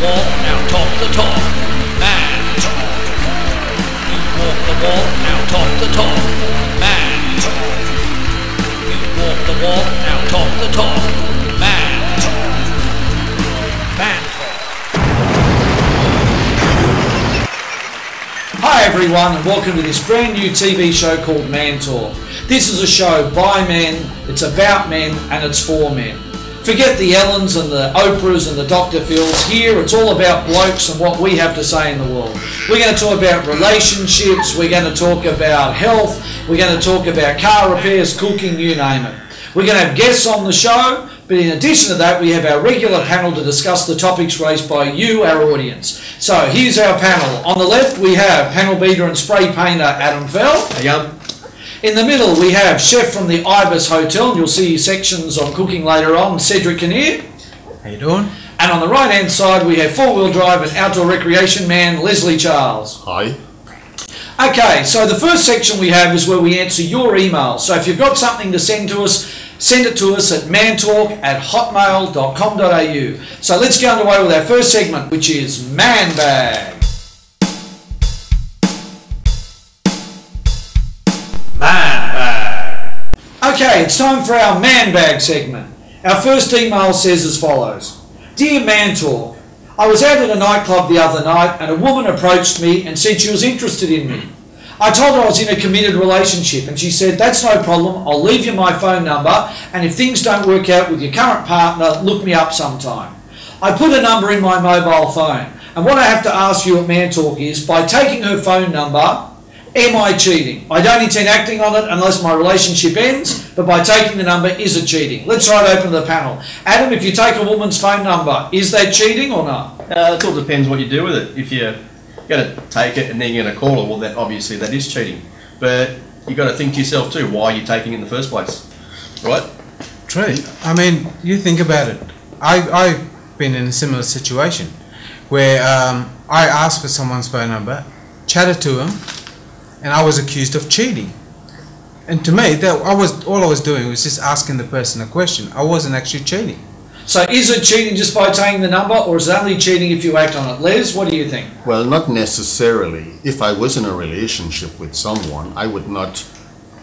walk, now talk the talk. Mantalk. You walk the walk, now talk the talk. Mantalk. You walk the walk, now talk the talk. Mantalk. Mantalk. Hi everyone, and welcome to this brand new TV show called Mantalk. This is a show by men, it's about men, and it's for men. Forget the Ellens and the Oprahs and the Dr. Phils. Here it's all about blokes and what we have to say in the world. We're going to talk about relationships, we're going to talk about health, we're going to talk about car repairs, cooking, you name it. We're going to have guests on the show, but in addition to that we have our regular panel to discuss the topics raised by you, our audience. So here's our panel. On the left we have panel beater and spray painter Adam Fell. Hey, In the middle we have chef from the Ibis Hotel, and you'll see sections on cooking later on, Cedric Kinnear. How you doing? And on the right hand side we have four-wheel drive and outdoor recreation man Leslie Charles. Hi. Okay, so the first section we have is where we answer your emails. So if you've got something to send to us, send it to us at mantalk@hotmail.com.au. So let's get underway with our first segment, which is Man Bag. Man Bag. Okay, it's time for our Man Bag segment. Our first email says as follows. Dear Mantalk, I was out at a nightclub the other night and a woman approached me and said she was interested in me. I told her I was in a committed relationship and she said, that's no problem, I'll leave you my phone number and if things don't work out with your current partner, look me up sometime. I put a number in my mobile phone and what I have to ask you at Mantalk is, by taking her phone number, am I cheating? I don't intend acting on it unless my relationship ends, but by taking the number, is it cheating? Let's throw it open to the panel. Adam, if you take a woman's phone number, is that cheating or not? It all depends what you do with it. If you're going to take it and then you're going to call her, well, then obviously that is cheating. But you got to think to yourself too, why are you taking it in the first place, right? True. I mean, you think about it. I've been in a similar situation where I asked for someone's phone number, chatted to him, and I was accused of cheating. And to me, all I was doing was just asking the person a question. I wasn't actually cheating. So is it cheating just by taking the number, or is it only cheating if you act on it? Les, what do you think? Well, not necessarily. If I was in a relationship with someone, I would not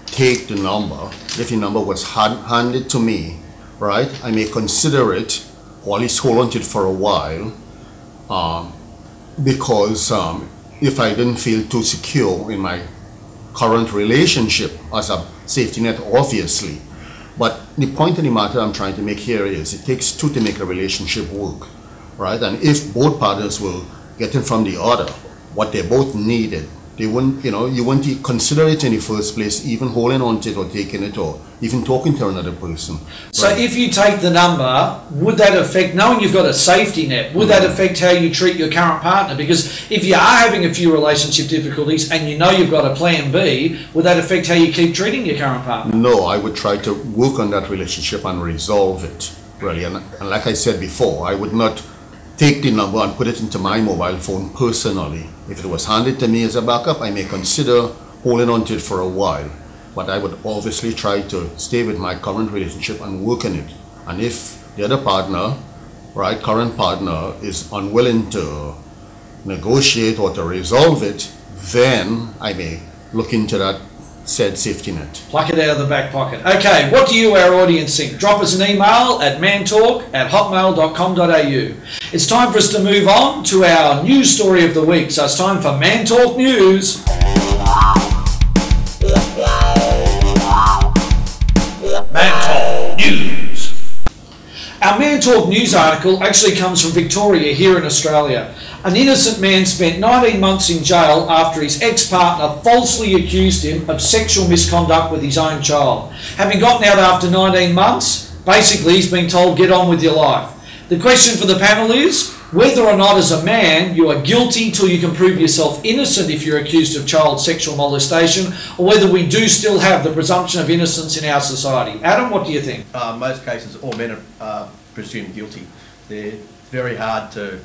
take the number. If the number was handed to me, right, I may consider it, or at least hold on to it for a while, because if I didn't feel too secure in my current relationship as a safety net, obviously. But the point of the matter I'm trying to make here is it takes two to make a relationship work, right? And if both partners will get it from the other, what they both needed, they wouldn't, you wouldn't consider it in the first place, even holding on to it or taking it or even talking to another person. So right? if you take the number, would that affect, knowing you've got a safety net, would that affect how you treat your current partner? Because if you are having a few relationship difficulties and you know you've got a plan B, would that affect how you keep treating your current partner? No, I would try to work on that relationship and resolve it, really. And like I said before, I would not take the number and put it into my mobile phone personally. If it was handed to me as a backup, I may consider holding on to it for a while. But I would obviously try to stay with my current relationship and work on it. And if the other partner, right, current partner, is unwilling to negotiate or to resolve it, then I may look into that said safety net. Pluck it out of the back pocket. Okay, what do you, our audience, think? Drop us an email at mantalk@hotmail.com.au. It's time for us to move on to our news story of the week. So it's time for Mantalk News. Mantalk News. Our Mantalk News article actually comes from Victoria here in Australia. An innocent man spent 19 months in jail after his ex-partner falsely accused him of sexual misconduct with his own child. Having gotten out after 19 months, basically he's been told, get on with your life. The question for the panel is, whether or not as a man you are guilty till you can prove yourself innocent if you're accused of child sexual molestation, or whether we do still have the presumption of innocence in our society. Adam, what do you think? Most cases, all men are presumed guilty. They're very hard to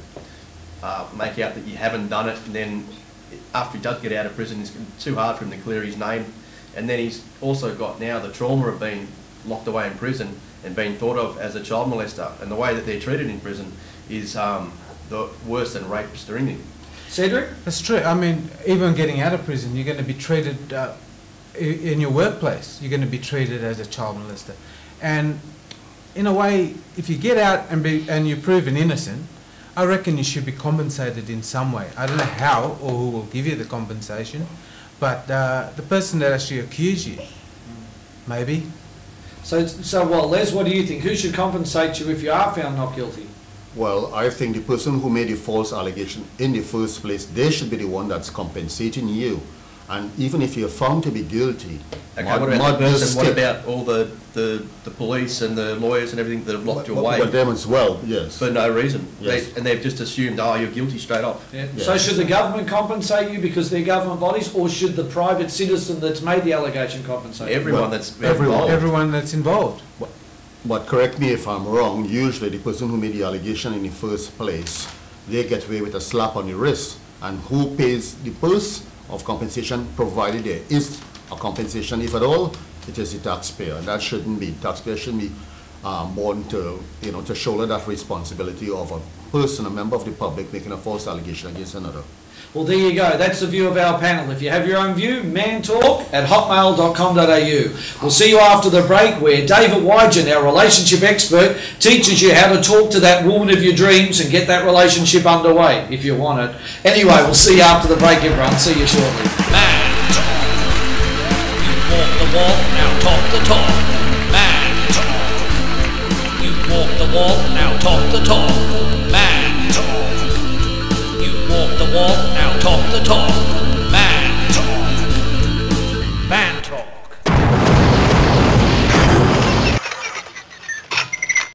make out that you haven't done it, and then after he does get out of prison, it's too hard for him to clear his name. And then he's also got now the trauma of being locked away in prison and being thought of as a child molester. And the way that they're treated in prison is worse than rapists or anything. Cedric? That's true. I mean, even getting out of prison, you're going to be treated in your workplace. You're going to be treated as a child molester, and in a way, if you get out and you're proven innocent, I reckon you should be compensated in some way. I don't know how or who will give you the compensation, but the person that actually accused you, maybe. So what, Les, what do you think? Who should compensate you if you are found not guilty? Well, I think the person who made the false allegation in the first place, they should be the one that's compensating you. And even if you're found to be guilty, Okay, what about the person? What about all the police and the lawyers and everything that have locked you away But them as well, yes. for no reason? Yes. And they've just assumed, oh, you're guilty straight off. Yeah. Yeah. So should the government compensate you because they're government bodies, or should the private citizen that's made the allegation compensate you? Everyone Well, that's everyone. involved. Everyone that's involved. But correct me if I'm wrong, usually the person who made the allegation in the first place, they get away with a slap on the wrist. And who pays the purse of compensation, provided there is a compensation, if at all, it is the taxpayer. And that shouldn't be. Taxpayer shouldn't be born to, to shoulder that responsibility of a person, a member of the public, making a false allegation against another. Well, there you go. That's the view of our panel. If you have your own view, mantalk@hotmail.com.au. We'll see you after the break, where David Wygen, our relationship expert, teaches you how to talk to that woman of your dreams and get that relationship underway, if you want it. Anyway, we'll see you after the break, everyone. See you shortly. Man talk. You walk the walk, now talk the talk. Man talk. You walk the walk, now talk the talk.